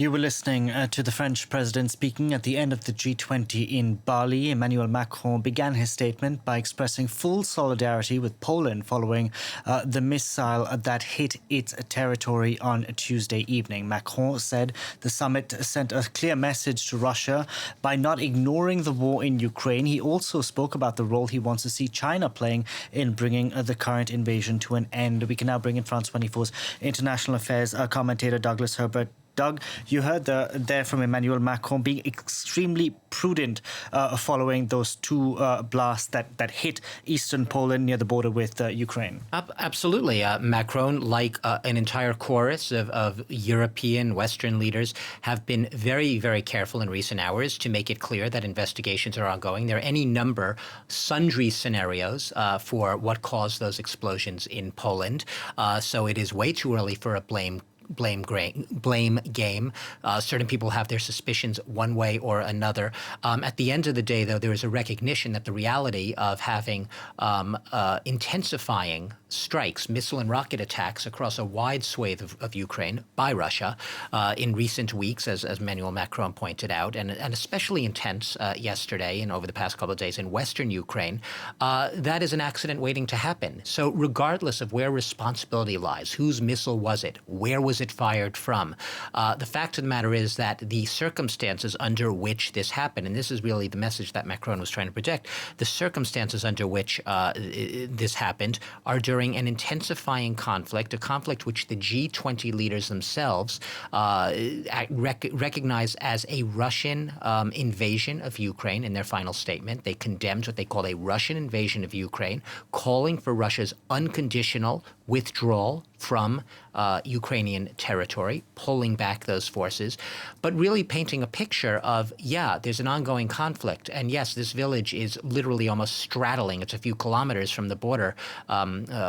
You were listening to the French president speaking at the end of the G20 in Bali. Emmanuel Macron began his statement by expressing full solidarity with Poland following the missile that hit its territory on Tuesday evening. Macron said the summit sent a clear message to Russia by not ignoring the war in Ukraine. He also spoke about the role he wants to see China playing in bringing the current invasion to an end. We can now bring in France 24's international affairs commentator Douglas Herbert. Doug, you heard there from Emmanuel Macron being extremely prudent following those two blasts that hit eastern Poland near the border with Ukraine. Absolutely. Macron, like an entire chorus of European Western leaders, have been very, very careful in recent hours to make it clear that investigations are ongoing. There are any number, sundry scenarios for what caused those explosions in Poland. So it is way too early for a blame game. Certain people have their suspicions one way or another. At the end of the day, though, there is a recognition that the reality of having intensifying strikes, missile and rocket attacks across a wide swathe of Ukraine by Russia in recent weeks, as Emmanuel Macron pointed out, and especially intense yesterday and over the past couple of days in Western Ukraine, that is an accident waiting to happen. So regardless of where responsibility lies, whose missile was it, where was it fired from, the fact of the matter is that the circumstances under which this happened, and this is really the message that Macron was trying to project, the circumstances under which this happened are during an intensifying conflict, a conflict which the G20 leaders themselves recognize as a Russian invasion of Ukraine in their final statement. They condemned what they call a Russian invasion of Ukraine, calling for Russia's unconditional withdrawal from Ukrainian territory, pulling back those forces, but really painting a picture of, there's an ongoing conflict. And yes, this village is literally almost straddling. It's a few kilometers from the border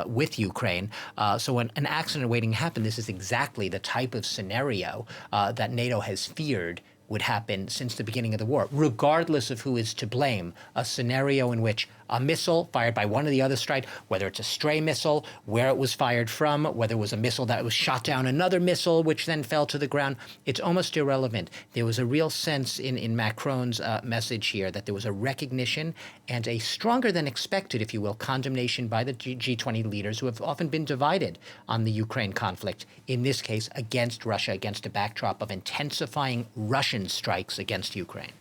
with Ukraine. So when an accident waiting to happen, this is exactly the type of scenario that NATO has feared would happen since the beginning of the war, regardless of who is to blame. A scenario in which a missile fired by one or the other strike, whether it's a stray missile, where it was fired from, whether it was a missile that was shot down another missile, which then fell to the ground, it's almost irrelevant. There was a real sense in Macron's message here that there was a recognition and a stronger than expected, if you will, condemnation by the G20 leaders who have often been divided on the Ukraine conflict, in this case against Russia, against a backdrop of intensifying Russian strikes against Ukraine.